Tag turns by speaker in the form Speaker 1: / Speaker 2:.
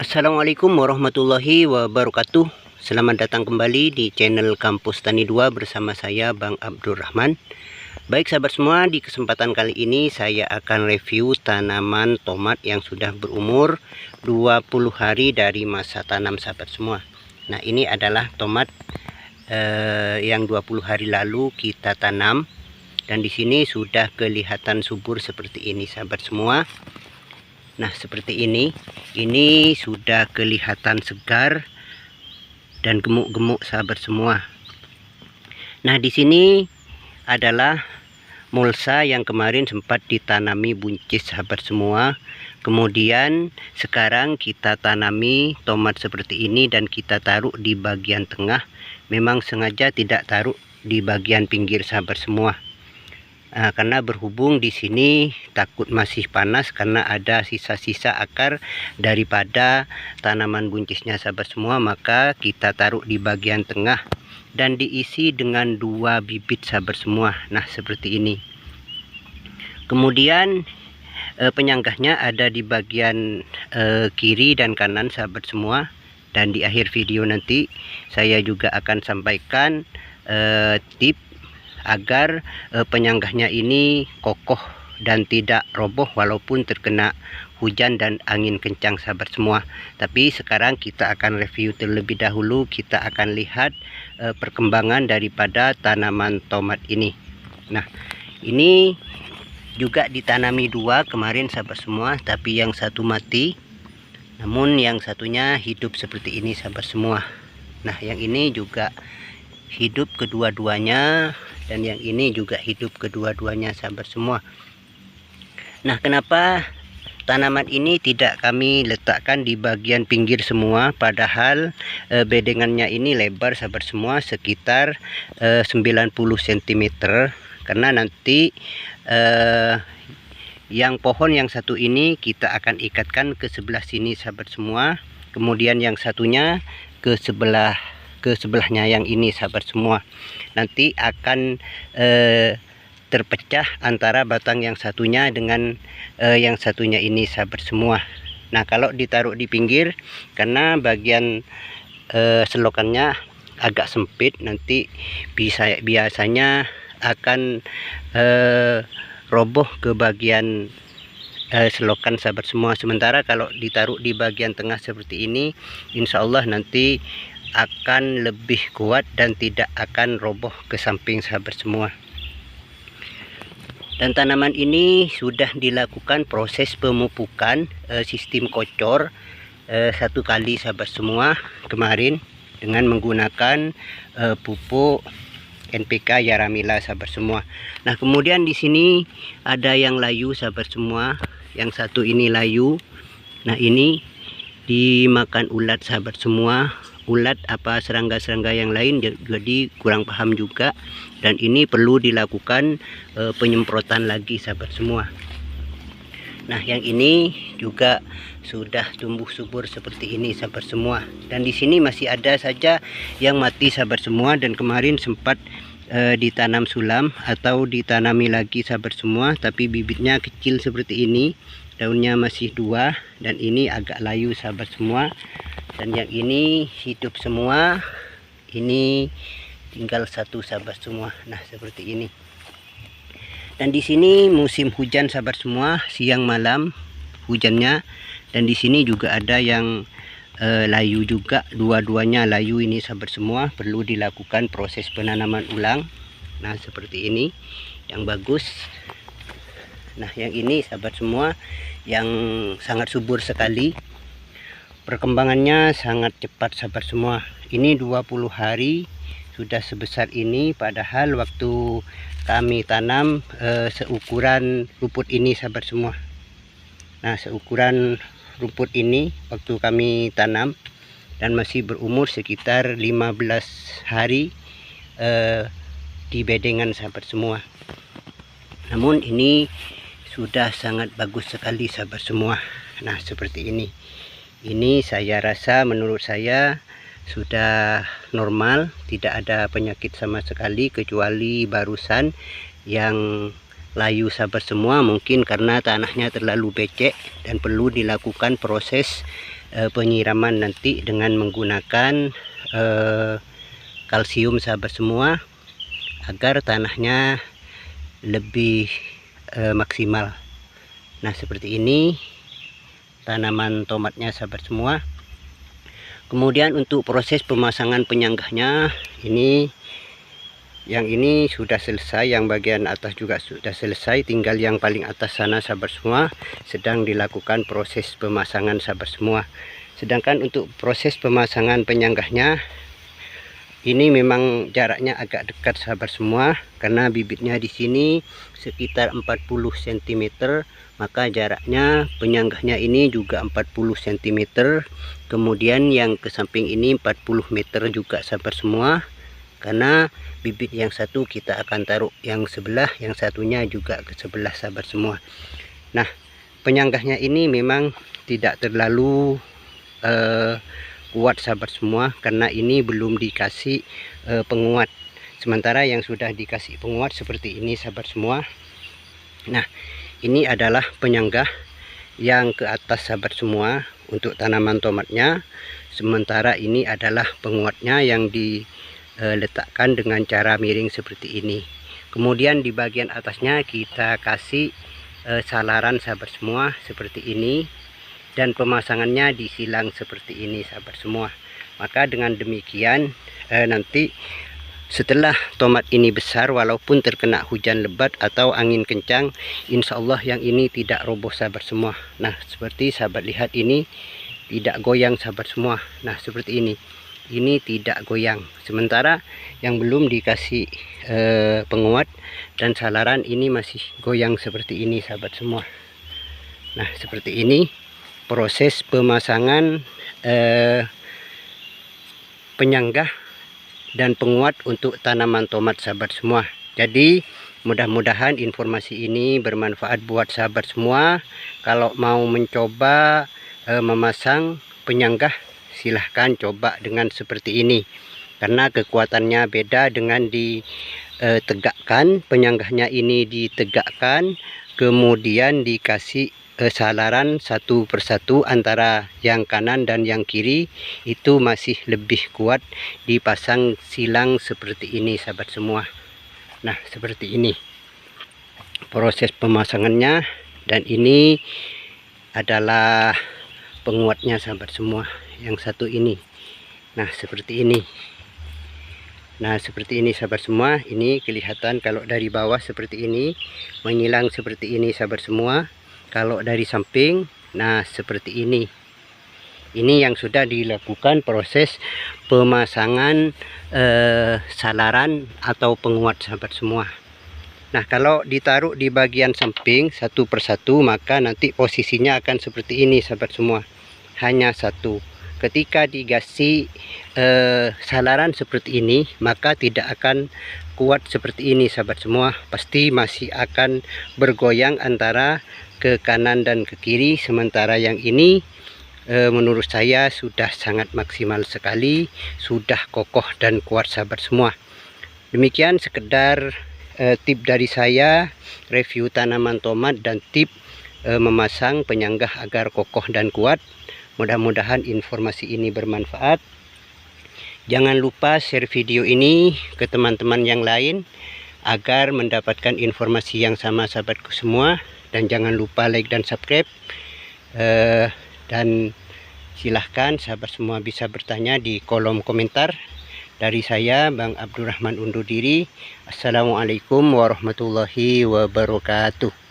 Speaker 1: Assalamualaikum warahmatullahi wabarakatuh. Selamat datang kembali di channel Kampus Tani 2 bersama saya Bang Abdurrahman. Baik sahabat semua, di kesempatan kali ini saya akan review tanaman tomat yang sudah berumur 20 hari dari masa tanam sahabat semua. Nah, ini adalah tomat yang 20 hari lalu kita tanam, dan di sini sudah kelihatan subur seperti ini sahabat semua. Nah, seperti ini sudah kelihatan segar dan gemuk-gemuk sahabat semua. Nah, di sini adalah mulsa yang kemarin sempat ditanami buncis sahabat semua. Kemudian sekarang kita tanami tomat seperti ini dan kita taruh di bagian tengah. Memang sengaja tidak taruh di bagian pinggir sahabat semua. Karena berhubung di sini takut masih panas karena ada sisa-sisa akar daripada tanaman buncisnya sahabat semua, maka kita taruh di bagian tengah dan diisi dengan 2 bibit sahabat semua. Nah, seperti ini. Kemudian penyanggahnya ada di bagian kiri dan kanan sahabat semua, dan di akhir video nanti saya juga akan sampaikan tips agar penyanggahnya ini kokoh dan tidak roboh walaupun terkena hujan dan angin kencang sahabat semua. Tapi sekarang kita akan review terlebih dahulu. Kita akan lihat perkembangan daripada tanaman tomat ini. Nah, ini juga ditanami 2 kemarin sahabat semua, tapi yang satu mati, namun yang satunya hidup seperti ini sahabat semua. Nah, yang ini juga hidup kedua-duanya, dan yang ini juga hidup kedua-duanya sahabat semua. Nah, kenapa tanaman ini tidak kami letakkan di bagian pinggir semua, padahal bedengannya ini lebar sahabat semua sekitar 90 cm, karena nanti yang pohon yang satu ini kita akan ikatkan ke sebelah sini sahabat semua, kemudian yang satunya ke sebelahnya yang ini sahabat semua. Nanti akan terpecah antara batang yang satunya dengan yang satunya ini sahabat semua. Nah, kalau ditaruh di pinggir karena bagian selokannya agak sempit, nanti biasanya akan roboh ke bagian selokan sahabat semua. Sementara kalau ditaruh di bagian tengah seperti ini, insya Allah nanti akan lebih kuat dan tidak akan roboh ke samping sahabat semua. Dan tanaman ini sudah dilakukan proses pemupukan sistem kocor 1 kali sahabat semua kemarin dengan menggunakan pupuk NPK Yaramila sahabat semua. Nah, kemudian di sini ada yang layu sahabat semua, yang satu ini layu. Nah, ini dimakan ulat sahabat semua, ulat apa serangga-serangga yang lain, jadi kurang paham juga, dan ini perlu dilakukan penyemprotan lagi sahabat semua. Nah, yang ini juga sudah tumbuh subur seperti ini sahabat semua, dan di sini masih ada saja yang mati sahabat semua, dan kemarin sempat ditanam sulam atau ditanami lagi sahabat semua, tapi bibitnya kecil seperti ini, daunnya masih 2, dan ini agak layu sahabat semua. Dan yang ini hidup semua, ini tinggal 1 sahabat semua. Nah, seperti ini. Dan di sini musim hujan sahabat semua, siang malam hujannya, dan di sini juga ada yang layu juga, dua-duanya layu ini sahabat semua, perlu dilakukan proses penanaman ulang. Nah, seperti ini yang bagus. Nah, yang ini sahabat semua yang sangat subur sekali. Perkembangannya sangat cepat sahabat semua. Ini 20 hari sudah sebesar ini, padahal waktu kami tanam seukuran rumput ini sahabat semua. Nah, seukuran rumput ini waktu kami tanam, dan masih berumur sekitar 15 hari di bedengan sahabat semua. Namun ini sudah sangat bagus sekali sahabat semua. Nah, seperti ini. Ini saya rasa, menurut saya sudah normal, tidak ada penyakit sama sekali, kecuali barusan yang layu sahabat semua, mungkin karena tanahnya terlalu becek dan perlu dilakukan proses penyiraman nanti dengan menggunakan kalsium sahabat semua, agar tanahnya lebih maksimal. Nah, seperti ini tanaman tomatnya sahabat semua. Kemudian untuk proses pemasangan penyanggahnya, yang ini sudah selesai, yang bagian atas juga sudah selesai, tinggal yang paling atas sana sahabat semua sedang dilakukan proses pemasangan sahabat semua. Sedangkan untuk proses pemasangan penyanggahnya, ini memang jaraknya agak dekat sahabat semua, karena bibitnya di sini sekitar 40 cm, maka jaraknya penyanggahnya ini juga 40 cm. Kemudian yang ke samping ini 40 meter juga sahabat semua, karena bibit yang satu kita akan taruh yang sebelah, yang satunya juga ke sebelah sahabat semua. Nah, penyanggahnya ini memang tidak terlalu kuat sahabat semua, karena ini belum dikasih penguat. Sementara yang sudah dikasih penguat seperti ini sahabat semua. Nah, ini adalah penyanggah yang ke atas sahabat semua untuk tanaman tomatnya. Sementara ini adalah penguatnya yang diletakkan dengan cara miring seperti ini. Kemudian di bagian atasnya kita kasih salaran sahabat semua seperti ini, dan pemasangannya disilang seperti ini sahabat semua. Maka dengan demikian nanti setelah tomat ini besar, walaupun terkena hujan lebat atau angin kencang, insya Allah yang ini tidak roboh sahabat semua. Nah, seperti sahabat lihat, ini tidak goyang sahabat semua. Nah, seperti ini tidak goyang. Sementara yang belum dikasih penguat dan salaran ini masih goyang seperti ini sahabat semua. Nah, seperti ini proses pemasangan penyanggah dan penguat untuk tanaman tomat sahabat semua. Jadi mudah-mudahan informasi ini bermanfaat buat sahabat semua. Kalau mau mencoba memasang penyanggah, silahkan coba dengan seperti ini, karena kekuatannya beda dengan ditegakkan. Penyanggahnya ini ditegakkan, kemudian dikasih salaran satu persatu antara yang kanan dan yang kiri, itu masih lebih kuat dipasang silang seperti ini sahabat semua. Nah, seperti ini proses pemasangannya, dan ini adalah penguatnya sahabat semua, yang satu ini. Nah, seperti ini. Nah, seperti ini sahabat semua. Ini kelihatan kalau dari bawah seperti ini, menyilang seperti ini sahabat semua. Kalau dari samping, nah seperti ini. Ini yang sudah dilakukan proses pemasangan salaran atau penguat sahabat semua. Nah, kalau ditaruh di bagian samping satu persatu, maka nanti posisinya akan seperti ini sahabat semua. Hanya satu. Ketika dikasih salaran seperti ini, maka tidak akan kuat seperti ini sahabat semua. Pasti masih akan bergoyang antara ke kanan dan ke kiri. Sementara yang ini menurut saya sudah sangat maksimal sekali, sudah kokoh dan kuat sahabat semua. Demikian sekedar tip dari saya, review tanaman tomat dan tip memasang penyanggah agar kokoh dan kuat. Mudah-mudahan informasi ini bermanfaat. Jangan lupa share video ini ke teman-teman yang lain agar mendapatkan informasi yang sama sahabatku semua. Dan jangan lupa like dan subscribe. Dan silahkan sahabat semua bisa bertanya di kolom komentar. Dari saya, Bang Abdurrahman undur diri. Assalamualaikum warahmatullahi wabarakatuh.